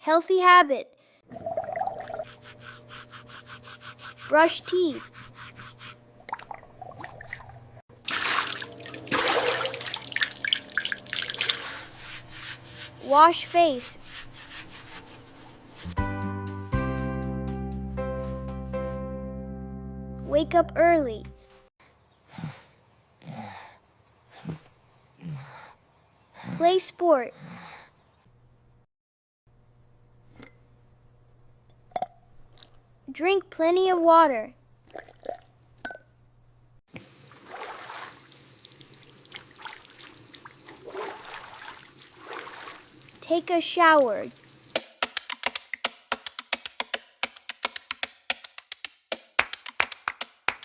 Healthy habit. Brush teeth. Wash face. Wake up early. Play sport. Drink plenty of water. Take a shower.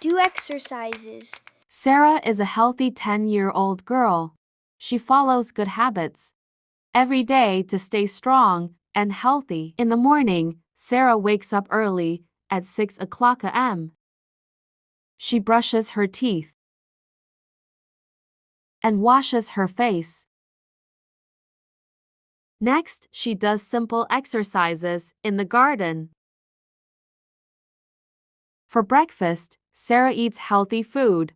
Do exercises. Sarah is a healthy 10-year-old girl. She follows good habits every day to stay strong and healthy. In the morning, Sarah wakes up early at 6 o'clock a.m. She brushes her teeth and washes her face. Next, she does simple exercises in the garden. For breakfast, Sarah eats healthy food.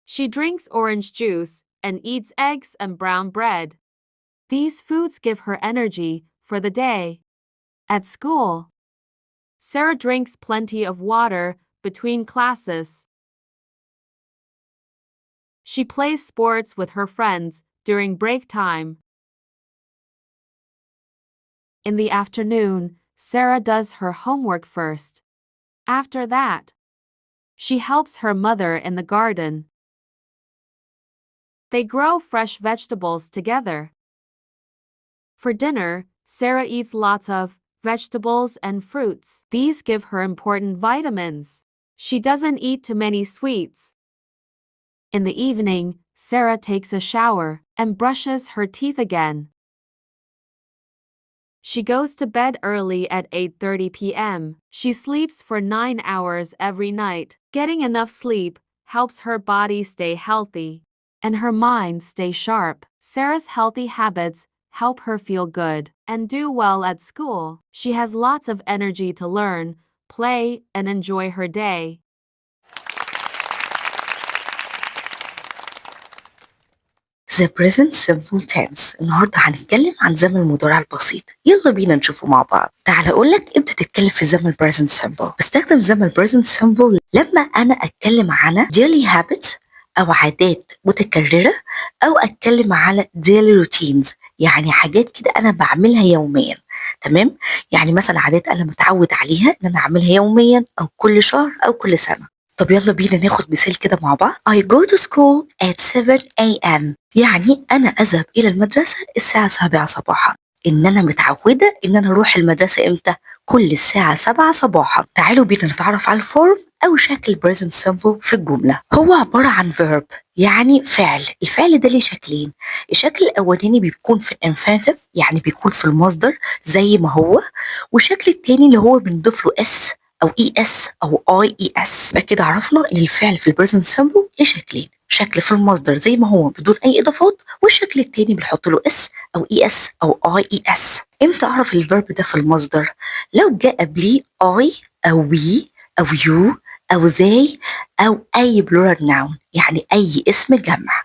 She drinks orange juice and eats eggs and brown bread. These foods give her energy for the day. At school, Sarah drinks plenty of water between classes. She plays sports with her friends during break time. In the afternoon, Sarah does her homework first. After that, she helps her mother in the garden. They grow fresh vegetables together. For dinner, Sarah eats lots of vegetables and fruits. These give her important vitamins. She doesn't eat too many sweets. In the evening, Sarah takes a shower and brushes her teeth again. She goes to bed early at 8:30 p.m. She sleeps for 9 hours every night. Getting enough sleep helps her body stay healthy and her mind stay sharp. Sarah's healthy habits help her feel good and do well at school. She has lots of energy to learn, play, and enjoy her day. The present simple tense. النهارده هنتكلم عن زمن المضارع البسيط. يلا بينا نشوفه مع بعض. تعال اقول لك امتى تتكلم في زمن present simple. بستخدم زمن present simple لما انا اتكلم عن daily habits او عادات متكررة او اتكلم على daily routines، يعني حاجات كده انا بعملها يوميا. تمام؟ يعني مثلا عادات انا متعود عليها ان انا اعملها يوميا او كل شهر او كل سنة. طب يلا بينا ناخد مثال كده مع بعض. I go to school at 7 a.m. يعني أنا أذهب إلى المدرسة الساعة 7 صباحا. إن أنا متعودة إن أنا أروح المدرسة إمتى؟ كل الساعة 7 صباحا. تعالوا بينا نتعرف على الفورم أو شكل present simple في الجملة. هو عبارة عن verb يعني فعل. الفعل ده ليه شكلين. الشكل الأولاني بيكون في infinitive يعني بيكون في المصدر زي ما هو، والشكل التاني اللي هو بنضيف له s أو ES أو IES. يبقى كده عرفنا إن الفعل في البريزنت سمبل ليه شكلين، شكل في المصدر زي ما هو بدون أي إضافات، والشكل التاني بنحط له S أو ES أو IES. إمتى أعرف الفيرب ده في المصدر؟ لو جاء قبليه I أو we أو you أو they أو أي plural noun يعني أي اسم جمع.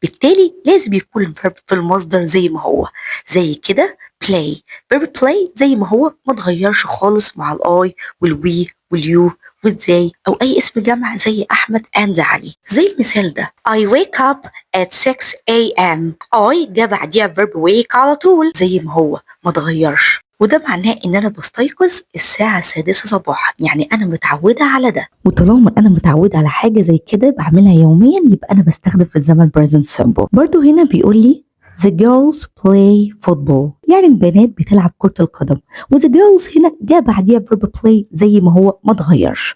بالتالي لازم يكون الفيرب في المصدر زي ما هو. زي كده play، verb play زي ما هو ما اتغيرش خالص مع الاي والوي واليو والزي او اي اسم جمع زي احمد and علي. زي المثال ده I wake up at 6 a.m. I جه بعديها verb wake على طول زي ما هو ما اتغيرش، وده معناه ان انا بستيقظ الساعة 6 صباحا، يعني انا متعودة على ده. وطالما انا متعودة على حاجة زي كده بعملها يوميا يبقى انا بستخدم في الزمن present simple. برضو هنا بيقول لي The girls play football يعني البنات بتلعب كرة القدم، و the girls هنا جاء بعديها verb play زي ما هو ما اتغيرش.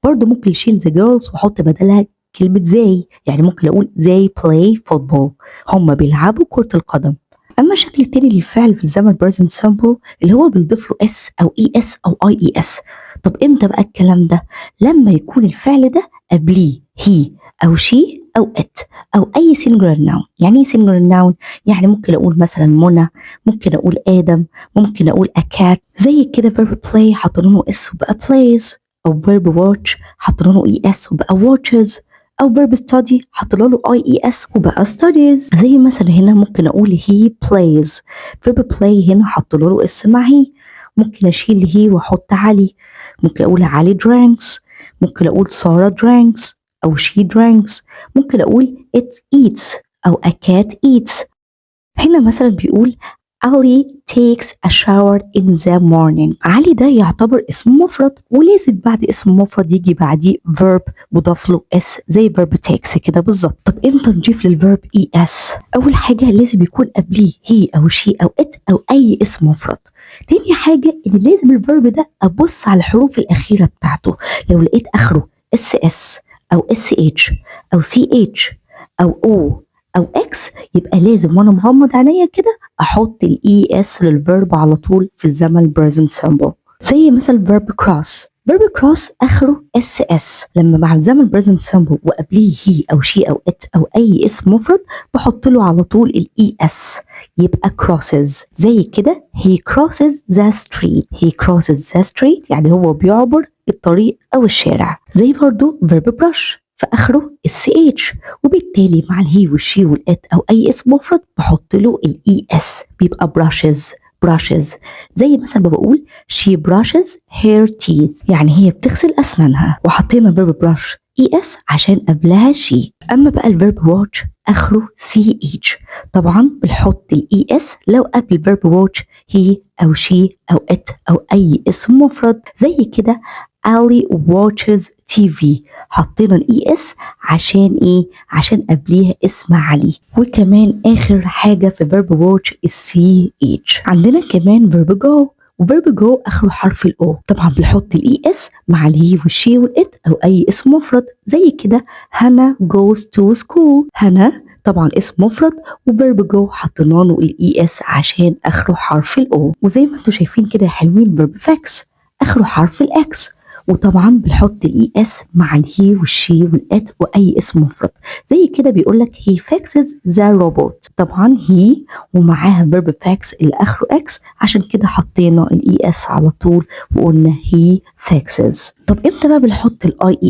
برضو ممكن يشيل the girls واحط بدلها كلمة they، يعني ممكن اقول they play football هم بيلعبوا كرة القدم. اما الشكل التاني للفعل في الزمن present simple اللي هو بيضيف له s او es او ies. طب امتى بقى الكلام ده؟ لما يكون الفعل ده قبليه he أو she أو it أو أي singular noun. يعني إيه singular noun؟ يعني ممكن أقول مثلا منى، ممكن أقول آدم، ممكن أقول a cat. زي كده verb play حطينا اس وبقى plays، أو verb watch حطينا له es وبقى watches، أو verb study حطينا له ies وبقى studies. زي مثلا هنا ممكن أقول he plays، verb play هنا حطينا له اس مع he. ممكن أشيل he وأحط علي، ممكن أقول علي drinks، ممكن أقول سارة drinks أو she drinks، ممكن أقول it eats أو a cat eats. هنا مثلا بيقول Ali takes a shower in the morning. علي ده يعتبر اسم مفرد، ولازم بعد اسم مفرد يجي بعديه verb مضاف له اس زي verb takes كده بالظبط. طب امتى نضيف للverb es؟ أول حاجة لازم يكون قبليه he أو she أو it أو أي اسم مفرد. تاني حاجة إن لازم الفيرب ده أبص على الحروف الأخيرة بتاعته. لو لقيت آخره اس أو sh أو ch أو o أو x يبقى لازم وأنا مغمض عينيا كده أحط es للفيرب على طول في الزمن present simple. زي مثلا verb cross. verb cross آخره ss، لما مع الزمن present simple وقبليه he أو she أو it أو أي اسم مفرد بحط له على طول es يبقى crosses. زي كده he crosses the street. he crosses the street يعني هو بيعبر الطريق أو الشارع. زي برضو verb brush فآخره sh، وبالتالي مع الهي والشي والات أو أي اسم مفرد بحط له es بيبقى brushes. زي مثلا بقول she brushes her teeth يعني هي بتغسل أسنانها، وحطينا verb brush es عشان قبلها she. أما بقى الverb watch آخره ch، طبعا بنحط es لو قبل verb watch he أو she أو it أو أي اسم مفرد. زي كده Ali watches TV حطينا es عشان ايه؟ عشان قبليها اسم علي. وكمان آخر حاجة في verb watch ch. عندنا كمان verb go، وverb go آخره حرف الأو، طبعا بنحط es مع الهي والشي والإت أو أي اسم مفرد. زي كده هنا goes to school. هنا طبعا اسم مفرد وفيرب جو حطينا له es عشان آخره حرف الأو. وزي ما انتم شايفين كده حلوين verb fix آخره حرف الإكس، وطبعا بنحط es مع الهي والشي والات واي اسم مفرد. زي كده بيقول لك he fixes the robot، طبعا he ومعاها verb fix اللي اخره x عشان كده حطينا es على طول وقلنا he fixes. طب امتى بقى بنحط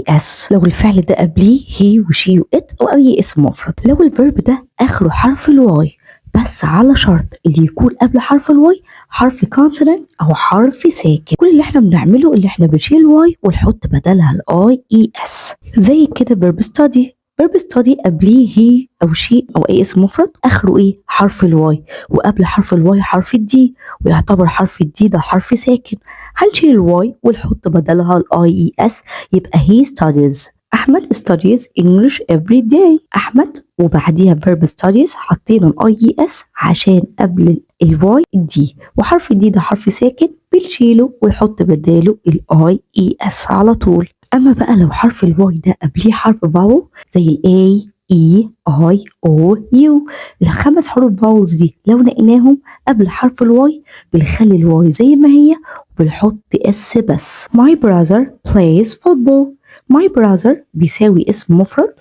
es؟ لو الفعل ده قبليه he وشي وات او اي اسم مفرد. لو الفيرب ده اخره حرف الواي بس على شرط اللي يكون قبل حرف الواي حرف كونسونانت او حرف ساكن. كل اللي احنا بنعمله اللي احنا بنشيل الواي ونحط بدلها الاي اس. زي كده verb study. verb study قبليه هي او شي او اي اسم مفرد اخره ايه؟ حرف الواي، وقبل حرف الواي حرف الدي، ويعتبر حرف الدي ده حرف ساكن. هنشيل الواي ونحط بدلها الاي اس يبقى he studies. أحمد studies English every day. أحمد وبعديها verb studies حطينا الاي اس عشان قبل الواي دي، وحرف الدي ده حرف ساكن بنشيله ونحط بداله الاي اس على طول. اما بقى لو حرف الواي ده قبليه حرف فاول زي الاي اي اي او يو، الخمس حروف فاولز دي لو لقيناهم قبل حرف الواي بنخلي الواي زي ما هي وبنحط اس بس. My brother plays football. My brother بيساوي اسم مفرد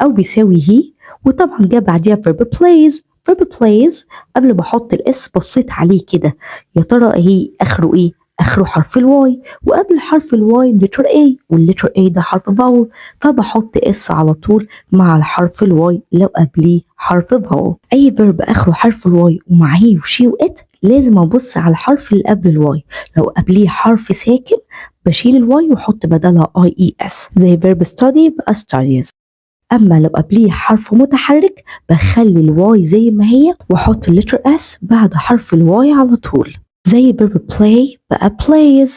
او بيساوي هي، وطبعا جه بعديها verb plays. verb plays قبل ما احط الاس بصيت عليه كده يا ترى هي اخره ايه؟ اخره حرف الواي، وقبل حرف الواي letter A، والletter A ده حرف فاول فبحط اس على طول مع الحرف الواي لو قبليه حرف فاول. اي فيرب اخره حرف الواي ومع هي وشي وات لازم ابص على الحرف اللي قبل الواي، لو قبليه حرف ساكن بشيل الواي واحط بدلها اي اس زي verb study بقى studies. اما لو قبليه حرف متحرك بخلي الواي زي ما هي واحط اللتر اس بعد حرف الواي على طول زي verb play بقى plays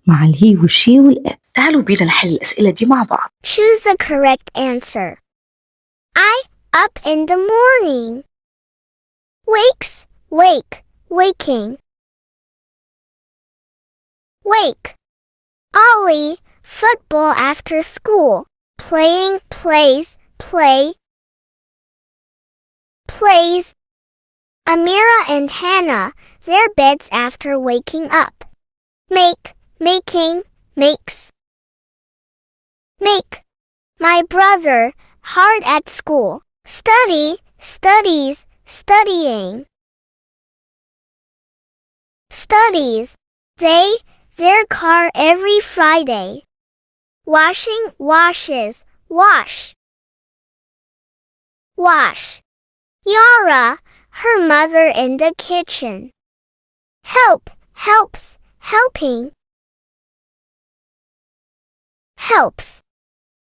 مع الهي والشي والات. تعالوا بينا نحل الأسئلة دي مع بعض. Choose the correct answer. I up in the morning. Wakes, wake, waking. Wake. Ollie, football after school. Playing, plays, play. Plays. Amira and Hannah, their beds after waking up. Make, making, makes. Make. My brother, hard at school. Study, studies, studying. Studies. They, their car every Friday. Washing, washes, wash. Wash. Yara, her mother in the kitchen. Help, helps, helping. Helps.